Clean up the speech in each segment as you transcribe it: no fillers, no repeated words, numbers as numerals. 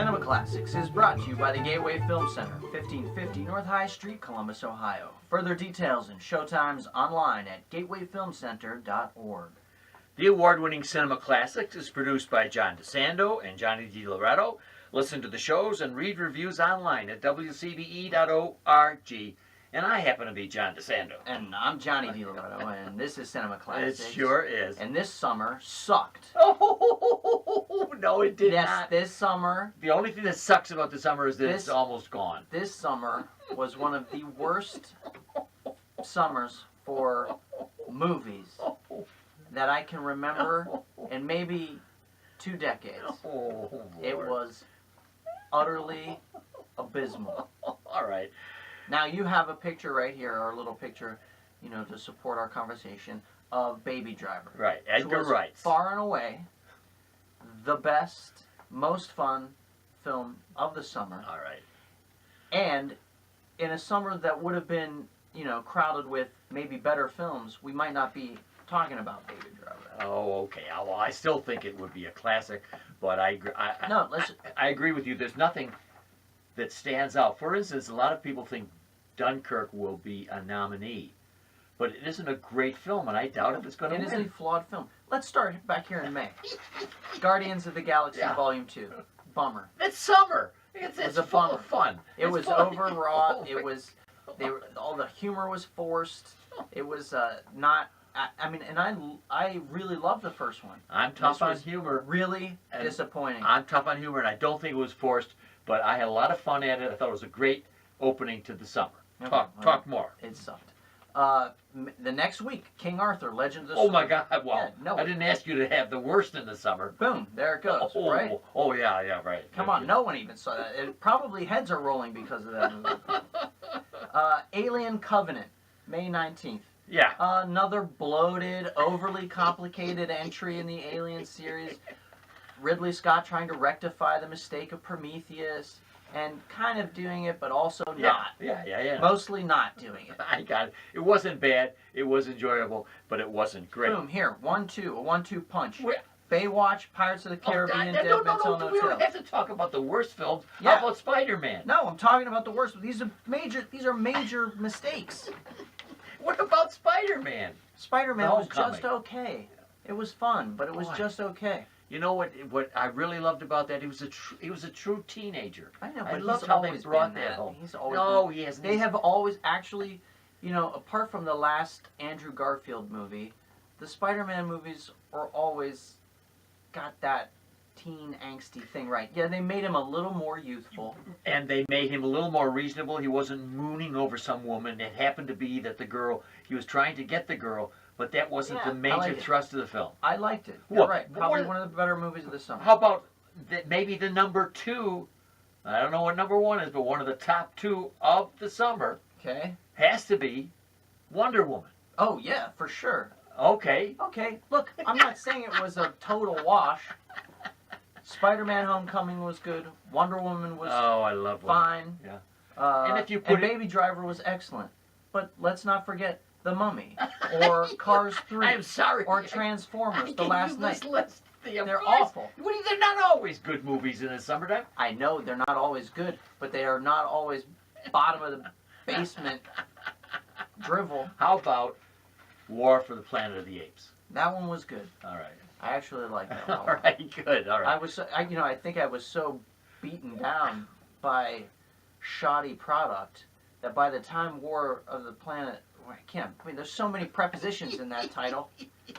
Cinema Classics is brought to you by the Gateway Film Center, 1550 North High Street, Columbus, Ohio. Further details and showtimes online at gatewayfilmcenter.org. The award-winning Cinema Classics is produced by John DeSando and Johnny DiLoretto. Listen to the shows and read reviews online at WCBE.org. And I happen to be John DeSando. And I'm Johnny DiLoretto, and this is Cinema Classics. It sure is. And this summer sucked. Oh, no, it did yes, not. This summer... The only thing that sucks about the summer is that it's almost gone. This summer was one of the worst summers for movies that I can remember in maybe 2 decades. It was utterly abysmal. All right. Now you have a picture right here, our little picture, you know, to support our conversation, of Baby Driver. Right, Edgar Wright. Far and away the best, most fun film of the summer. All right. And in a summer that would have been, you know, crowded with maybe better films, we might not be talking about Baby Driver. Oh, okay. Well, I still think it would be a classic, but I agree with you. There's nothing that stands out. For instance, a lot of people think Dunkirk will be a nominee, but it isn't a great film, and I doubt if it's going to win. It is a flawed film. Let's start back here in May. Guardians of the Galaxy Volume 2. Bummer. It's summer. It's a bummer. Fun. It was overwrought. It was. All the humor was forced. It was not. I mean, and I really loved the first one. I'm tough on humor. Really disappointing. I'm tough on humor, and I don't think it was forced, but I had a lot of fun at it. I thought it was a great opening to the summer. Talk more. It sucked. The next week, King Arthur, Legend of the Sword. Oh my God! Well, I didn't ask you to have the worst in the summer. Boom! There it goes. Right? Oh yeah, right. Come on, no one even saw that. Probably heads are rolling because of that movie. Alien Covenant, May 19th. Yeah. Another bloated, overly complicated entry in the Alien series. Ridley Scott trying to rectify the mistake of Prometheus. And kind of doing it, but also not. Yeah. Mostly not doing it. I got it. It wasn't bad. It was enjoyable, but it wasn't great. Boom, here. 1-2. A 1-2 punch. Baywatch, Pirates of the Caribbean, Dead No. Men's Hotel. We don't have to talk about the worst films. Yeah. How about Spider-Man? No, I'm talking about the worst. These are major mistakes. What about Spider-Man? Spider-Man was just okay. It was fun, but it was just okay. You know what I really loved about that? He was a true teenager. I know, but I loved how they brought that home. He hasn't. They have always actually, you know, apart from the last Andrew Garfield movie, the Spider-Man movies are always got that teen angsty thing right. Yeah, they made him a little more youthful. And they made him a little more reasonable. He wasn't mooning over some woman. It happened to be that he was trying to get the girl, but that wasn't the major thrust of the film. I liked it. You're right. Probably one of the better movies of the summer. How about maybe the number 2, I don't know what number 1 is, but one of the top 2 of the summer has to be Wonder Woman. Oh, yeah, for sure. Okay. Look, I'm not saying it was a total wash. Spider-Man Homecoming was good. Wonder Woman was I love fine. Yeah. And if you put Baby Driver was excellent. But let's not forget The Mummy or Cars 3. I'm sorry. Or Transformers: The Last Night. They're awful. They're not always good movies in the summertime. I know they're not always good, but they are not always bottom of the basement drivel. How about War for the Planet of the Apes? That one was good. All right. I actually liked that one. All right, good. All right. I think I was so beaten down by shoddy product that by the time War of the Planet, there's so many prepositions in that title.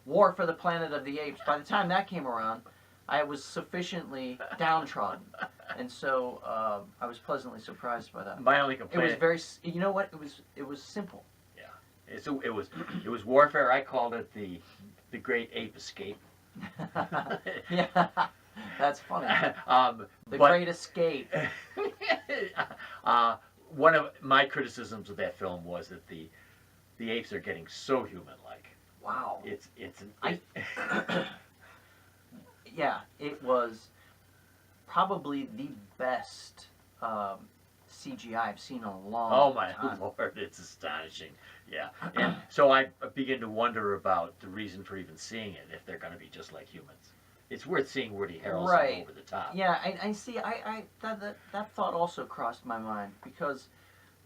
War for the Planet of the Apes. By the time that came around, I was sufficiently downtrodden, and so I was pleasantly surprised by that. My only complaint. It was very. You know what? It was simple. Yeah. It was warfare. I called it the Great Ape Escape. Yeah, that's funny. Great Escape. One of my criticisms of that film was that the apes are getting so human-like. Wow. Yeah, it was probably the best CGI I've seen in a long time. Oh my Lord, it's astonishing. Yeah, and so I begin to wonder about the reason for even seeing it, if they're going to be just like humans. it's worth seeing Woody Harrelson Right. over the top. Yeah, I see. That thought also crossed my mind because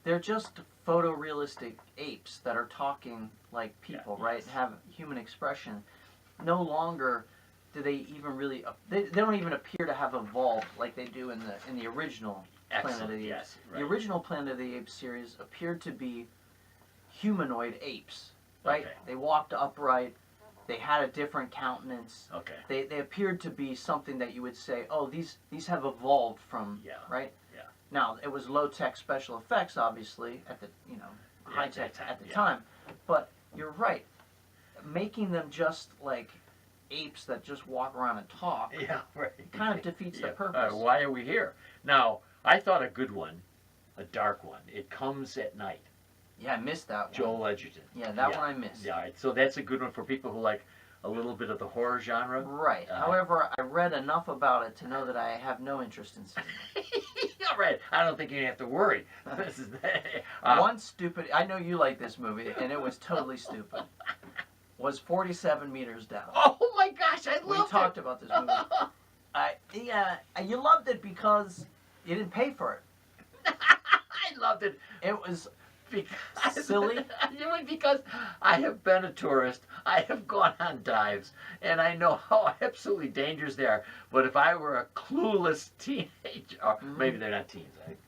they're just photorealistic apes that are talking like people, Yeah, right? yes. Have human expression. No longer do they even really. They don't even appear to have evolved like they do in the original Planet of Excellent. the Apes. Yes. Right. The original Planet of the Apes series appeared to be humanoid apes, right? Okay. They walked upright. They had a different countenance. Okay. They appeared to be something that you would say, oh, these have evolved from, Yeah. right? Yeah. Now, it was low-tech special effects, obviously, at the, high-tech at the yeah. time. But you're right. Making them just like apes that just walk around and talk Yeah. Right. kind of defeats the Yeah. purpose. Why are we here? Now, I thought a good one, a dark one. It Comes at Night. Yeah, I missed that one. Joel Edgerton. Yeah, that one I missed. Yeah, so that's a good one for people who like a little bit of the horror genre. Right. However, I read enough about it to know that I have no interest in seeing it. All right. I don't think you have to worry. This is One stupid, I know you like this movie, and it was totally stupid, was 47 Meters Down. Oh my gosh, I loved We it. talked about this movie. You loved it because you didn't pay for it. I loved it. It was Because, silly. Because I have been a tourist, I have gone on dives, and I know how absolutely dangerous they are. But if I were a clueless teenager, or maybe they're not teens, right?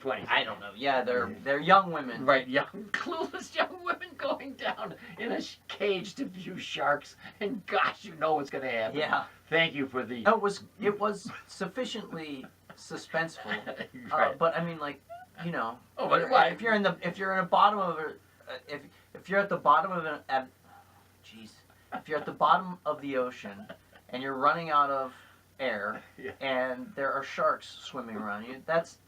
20s. I don't know. Yeah, they're young women. Right, clueless young women going down in a cage to view sharks, and gosh, you know what's going to happen. Yeah. Thank you for the. It was sufficiently suspenseful. Right. But I mean, like, Oh, but why? if you're in the bottom of a, if you're at the bottom of if you're at the bottom of the ocean and you're running out of air Yeah. and there are sharks swimming around you, that's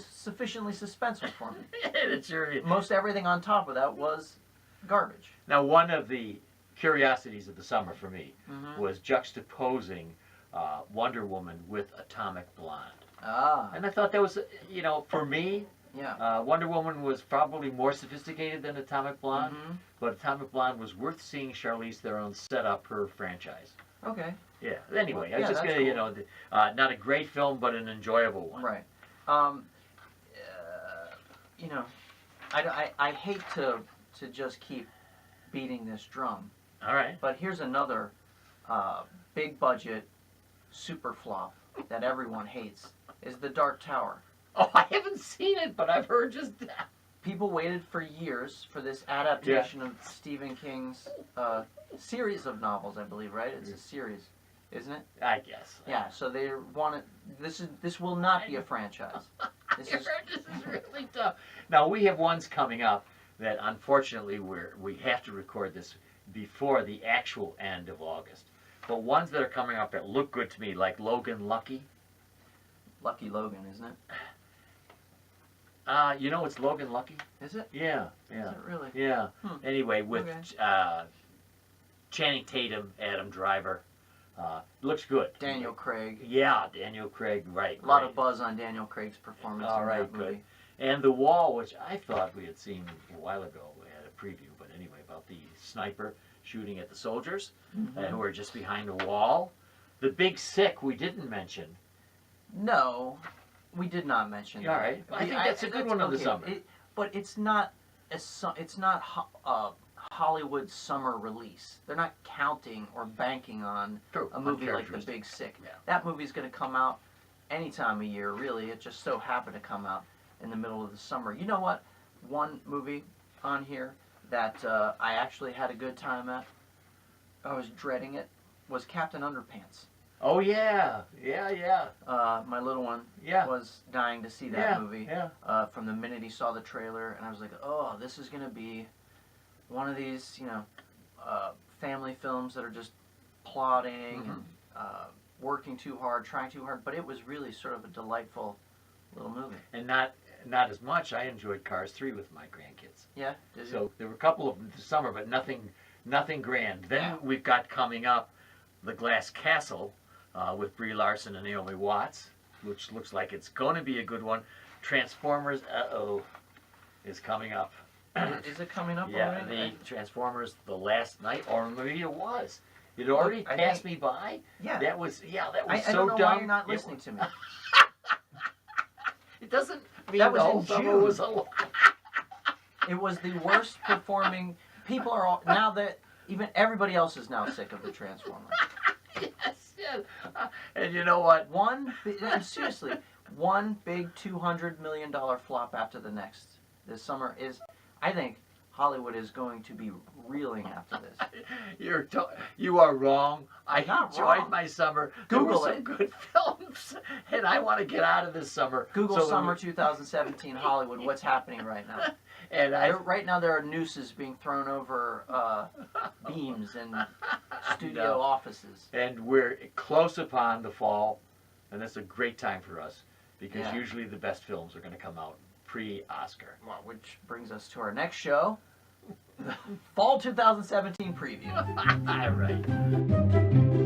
sufficiently suspenseful for me. It sure is. Most everything on top of that was garbage. Now, one of the curiosities of the summer for me Mhm. was juxtaposing Wonder Woman with Atomic Blonde. Ah, And I thought that was, for me, yeah. Wonder Woman was probably more sophisticated than Atomic Blonde, Mhm. but Atomic Blonde was worth seeing Charlize Theron set up her franchise. Okay. Yeah. Anyway, Well, I was yeah, just that's gonna, cool. not a great film, but an enjoyable one. Right. I hate to just keep beating this drum, All right. but here's another big budget super flop that everyone hates is The Dark Tower. Oh, I haven't seen it, but I've heard just that. People waited for years for this adaptation of Stephen King's series of novels, I believe, right? It's a series, isn't it? I guess. Yeah, so they wanted this will not be a franchise. This is This is really tough. Now we have ones coming up that unfortunately we have to record this before the actual end of August. But ones that are coming up that look good to me, like Logan Lucky. Lucky Logan, isn't it? It's Logan Lucky. Is it? Yeah. Is it really? Yeah. Anyway, with Okay. Channing Tatum, Adam Driver, looks good. Daniel Craig. Yeah, Daniel Craig. Right. A lot right. of buzz on Daniel Craig's performance All in right, that movie. good. And The Wall, which I thought we had seen a while ago. We had a preview, but anyway, about the sniper shooting at the soldiers who are just behind the wall. The Big Sick we didn't mention. No, we did not mention All that. right. I think that's a good one of the summer. But it's not Hollywood summer release. They're not counting or banking on True. a movie like The Uncharacteristic. Big Sick. Yeah. That movie's going to come out any time of year, really. It just so happened to come out in the middle of the summer. You know what? One movie on here that I actually had a good time at, I was dreading it, was Captain Underpants. Oh, yeah. My little one Yeah. was dying to see that movie. Yeah. From the minute he saw the trailer, and I was like, oh, this is going to be one of these, family films that are just plodding and working too hard, trying too hard. But it was really sort of a delightful little movie. And not as much. I enjoyed Cars 3 with my grandkids. Yeah? Did So you? there were a couple of them this summer, but nothing grand. Then Yeah. we've got coming up The Glass Castle with Brie Larson and Naomi Watts, which looks like it's going to be a good one. Transformers, is coming up. Is it coming up Yeah, already? the Transformers The Last Night, or maybe it was. It already I passed think- me by. Yeah. That was I so don't know dumb. why you're not listening to me. It doesn't mean That was the whole in summer June. was a It was the worst performing. People are all, now that even everybody else is now sick of the Transformers. yes. And you know what? Seriously, one big $200 million flop after the next this summer is, I think, Hollywood is going to be reeling after this. You are wrong. I Not enjoyed wrong. my summer. Google there were some it. good films, and I want to get out of this summer. Google So summer 2017 Hollywood. What's happening right now? And Right now there are nooses being thrown over beams in studio No. offices. And we're close upon the fall, and that's a great time for us because Yeah. usually the best films are going to come out pre-Oscar. Well, which brings us to our next show, the Fall 2017 preview. All right.